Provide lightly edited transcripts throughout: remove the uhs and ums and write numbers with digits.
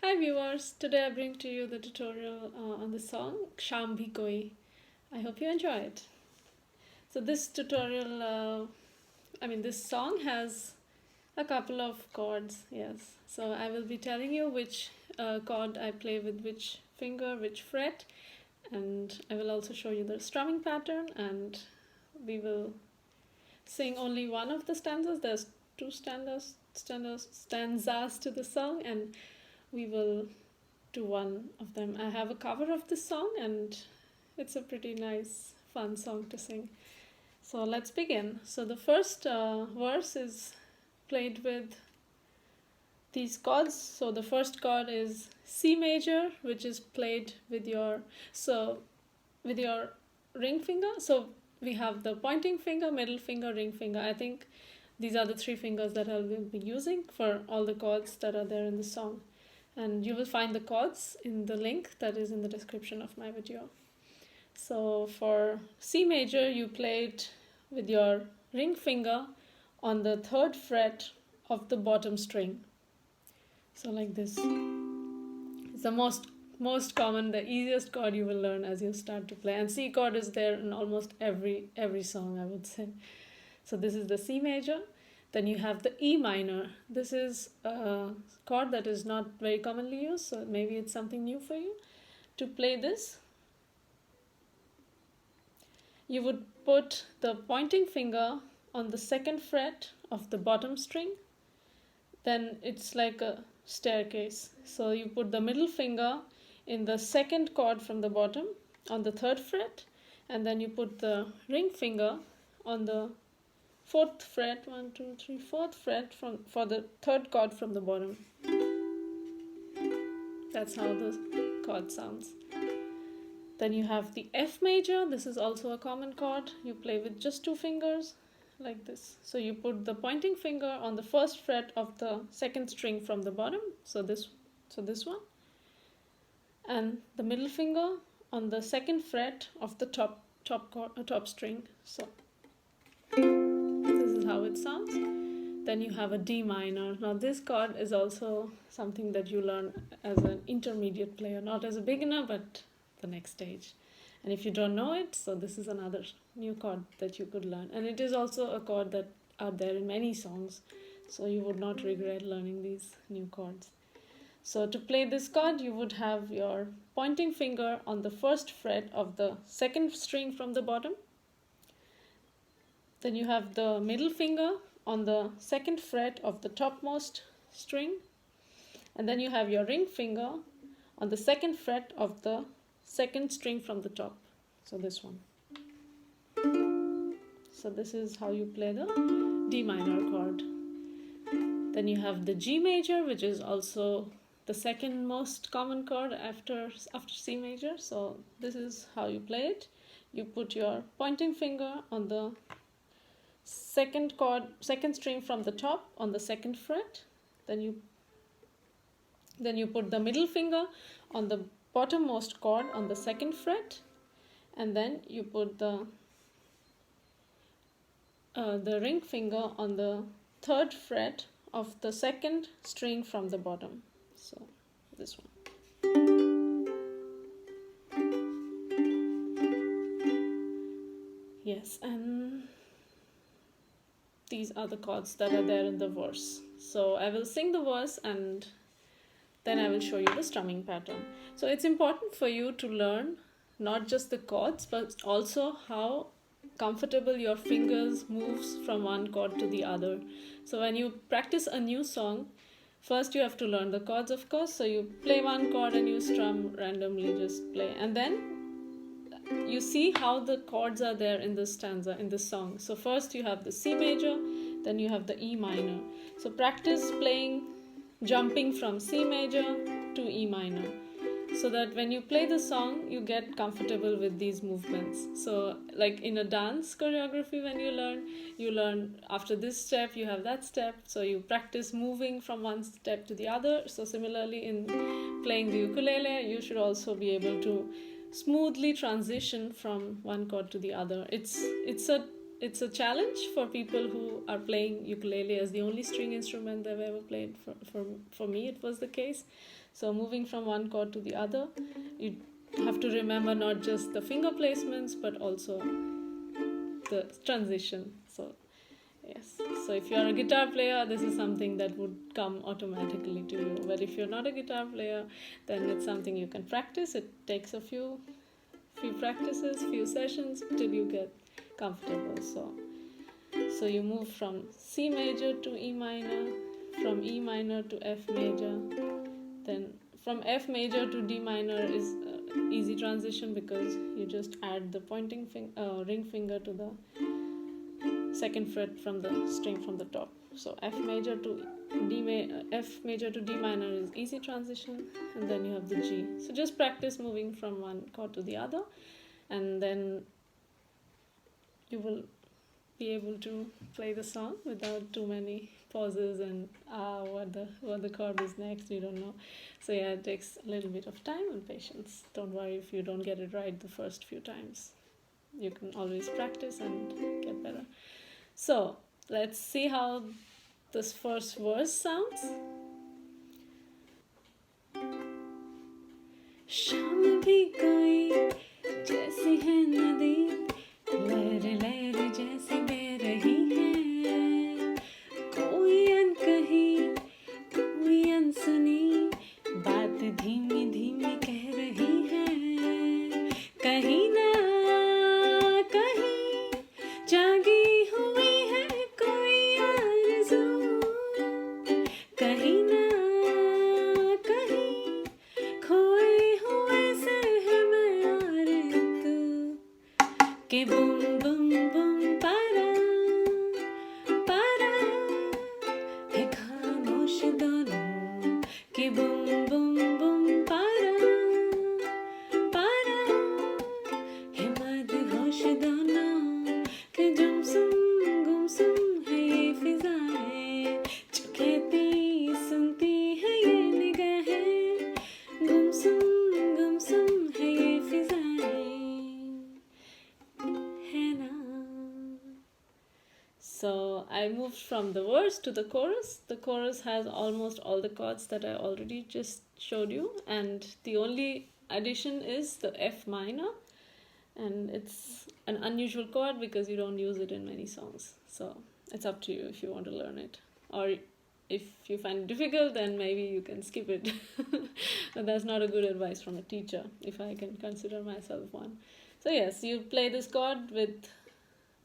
Hi viewers, today I bring to you the tutorial on the song Shaam bhi koi. I hope you enjoy it. So this tutorial, this song has a couple of chords, yes. So I will be telling you which chord I play with which finger, which fret, and I will also show you the strumming pattern, and we will sing only one of the stanzas. There's two stanzas to the song, and we will do one of them. I have a cover of this song, and it's a pretty nice, fun song to sing. So let's begin. So the first verse is played with these chords. So the first chord is C major, which is played with your ring finger. So we have the pointing finger, middle finger, ring finger. I think these are the three fingers that I will be using for all the chords that are there in the song. And you will find the chords in the link that is in the description of my video. So for C major, you play it with your ring finger on the 3rd fret of the bottom string. So like this. It's the most common, the easiest chord you will learn as you start to play. And C chord is there in almost every song, I would say. So this is the C major. Then you have the E minor. This is a chord that is not very commonly used, so maybe it's something new for you. To play this, you would put the pointing finger on the 2nd fret of the bottom string. Then it's like a staircase. So you put the middle finger in the 2nd chord from the bottom on the 3rd fret, and then you put the ring finger on the 4th fret, 1, 2, 3, 4th fret for the 3rd chord from the bottom. That's how the chord sounds. Then you have the F major. This is also a common chord. You play with just 2 fingers like this. So you put the pointing finger on the 1st fret of the 2nd string from the bottom. So this one. And the middle finger on the 2nd fret of the top string. So how it sounds. Then you have a D minor. Now this chord is also something that you learn as an intermediate player, not as a beginner, but the next stage. And if you don't know it, so this is another new chord that you could learn. And it is also a chord that are there in many songs, so you would not regret learning these new chords. So to play this chord, you would have your pointing finger on the 1st fret of the 2nd string from the bottom. Then you have the middle finger on the 2nd fret of the topmost string. And then you have your ring finger on the 2nd fret of the 2nd string from the top. So this one. So this is how you play the D minor chord. Then you have the G major, which is also the 2nd most common chord after C major. So this is how you play it. You put your pointing finger on the 2nd string from the top on the 2nd fret. Then you put the middle finger on the bottommost chord on the 2nd fret, and then you put the ring finger on the 3rd fret of the 2nd string from the bottom. So this one. Yes, and these are the chords that are there in the verse. So I will sing the verse and then I will show you the strumming pattern. So it's important for you to learn not just the chords, but also how comfortable your fingers moves from one chord to the other. So when you practice a new song, first you have to learn the chords, of course. So you play one chord and you strum randomly, just play. And then you see how the chords are there in this stanza, in this song. So first you have the C major, then you have the E minor. So practice playing, jumping from C major to E minor, so that when you play the song, you get comfortable with these movements. So like in a dance choreography, when you learn after this step, you have that step. So you practice moving from one step to the other. So similarly in playing the ukulele, you should also be able to smoothly transition from one chord to the other. It's a it's a challenge for people who are playing ukulele as the only string instrument they've ever played. For me, it was the case. So moving from one chord to the other, you have to remember not just the finger placements but also the transition. So yes, so if you're a guitar player, this is something that would come automatically to you. But if you're not a guitar player, then it's something you can practice. It takes a few practices, few sessions till you get comfortable. So you move from C major to E minor, from E minor to F major, then from F major to D minor is easy transition because you just add the pointing ring finger to the second fret from the string from the top. So F major to F major to D minor is easy transition, and then you have the G. So just practice moving from one chord to the other, and then you will be able to play the song without too many pauses and what the chord is next, you don't know. So yeah, it takes a little bit of time and patience. Don't worry if you don't get it right the first few times. You can always practice and get better. So let's see how this first verse sounds. शाम भी कोई जैसी है नदी, लहर लहर जैसे बह रही है, कोई अनकही कोई अनसुनी, बात धीमी धीमी कह रही है, कहीं ना कहीं जागी हुई है कोई aarzoo, कहीं ना कहीं खोए हुए से है मैं और तू, के बुम बुम बुम पारा पारा है खामोश दोनों, के बुम बुम बुम पारा पारा है madhosh दोनों, के गुमसुम है ये फिजाएं, जो कहती सुनती है ये निगाहें, गुमसुम है ये फिजाyein, है ना. So I moved from the verse to the chorus. The chorus has almost all the chords that I already just showed you, and the only addition is the F minor, and it's an unusual chord because you don't use it in many songs. So it's up to you if you want to learn it, or if you find it difficult, then maybe you can skip it. But that's not a good advice from a teacher, if I can consider myself one. So yes, you play this chord with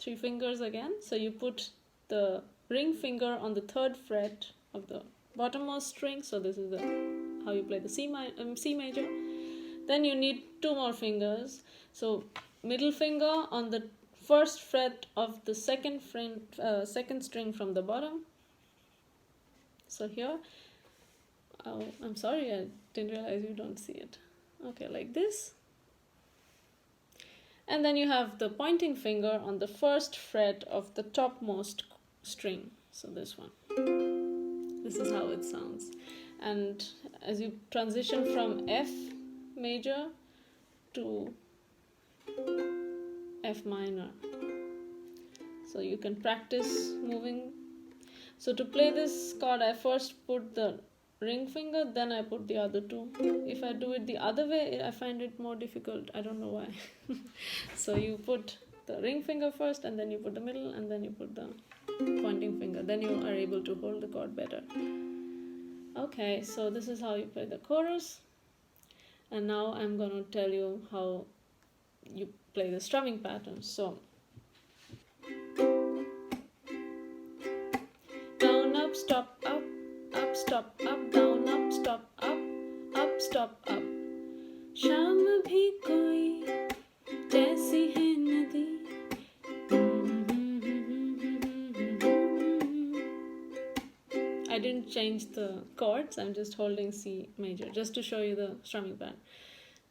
3 fingers again. So you put the ring finger on the 3rd fret of the bottommost string. So this is how you play the C major. Then you need 2 more fingers. So middle finger on the 1st fret of the second string from the bottom. So here, oh, I'm sorry, I didn't realize you don't see it. Okay, like this. And then you have the pointing finger on the 1st fret of the topmost string. So this one. This is how it sounds. And as you transition from F major to F minor, so you can practice moving. So to play this chord, I first put the ring finger, then I put the other 2. If I do it the other way, I find it more difficult. I don't know why. So you put the ring finger first, and then you put the middle, and then you put the pointing finger. Then you are able to hold the chord better. Okay, so this is how you play the chorus. And now I'm going to tell you how you play the strumming pattern. So down, up, stop, up, stop, up, down, up, stop, up, stop, up. शाम भी कोई जैसी है नदी. I didn't change the chords, I'm just holding C major just to show you the strumming pattern.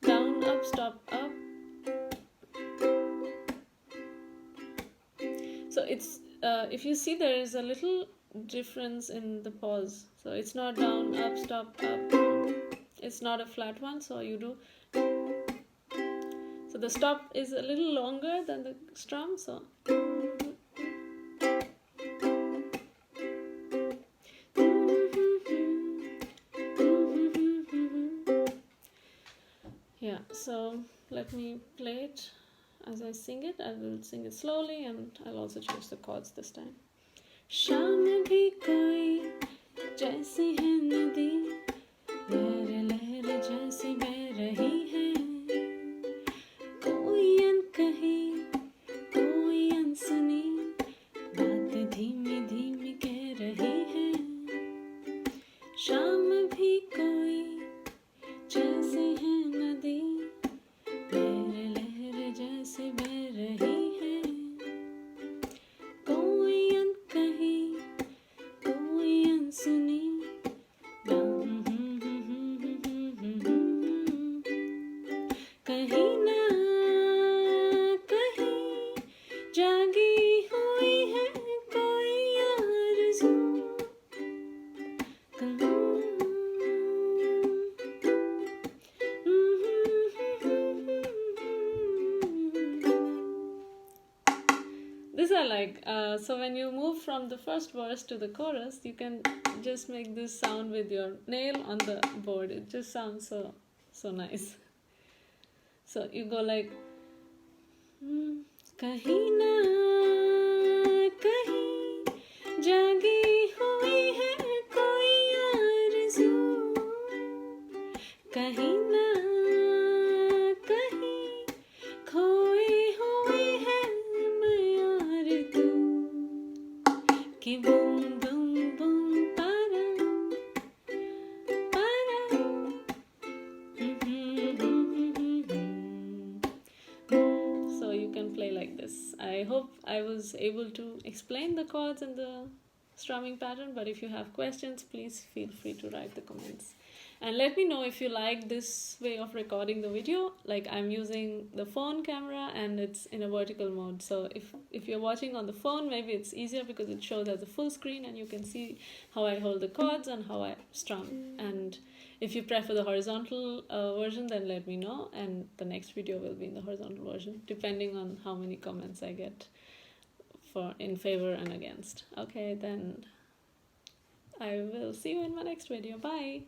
Down, up, stop, up. So it's if you see, there is a little difference in the pause. So it's not down, up, stop, up. It's not a flat one, so you do. So the stop is a little longer than the strum, so Yeah, so let me play it as I sing it. I will sing it slowly and I'll also change the chords this time. शाम भी कोई जैसी है नदी, लहर लहर जैसी बह रही है, कोई अनकही कोई अंसुनी, बात धीमी धीमी कह रही है, शाम भी कोई जैसी है नदी, लहर लहर जैसी बह रही है, कोई अनकही कोई अंसुनी, कहीं ना कहीं जागी हुई है कोई आरज़ू, This I like. So when you move from the first verse to the chorus, you can just make this sound with your nail on the board. It just sounds so nice. So you go like कहीं ना कहीं जागी हुई है कोई आरज़ू, कहीं ना कहीं खोए हुए हैं मैं और तू, कि बूम बूम बूम पारा पारा, so you can play like this. I hope I was able to explain the chords and the strumming pattern, but if you have questions, please feel free to write the comments. And let me know if you like this way of recording the video. Like, I'm using the phone camera and it's in a vertical mode. So if you're watching on the phone, maybe it's easier because it shows as a full screen and you can see how I hold the chords and how I strum. And if you prefer the horizontal version, then let me know. And the next video will be in the horizontal version, depending on how many comments I get in favor and against. Okay, then I will see you in my next video. Bye.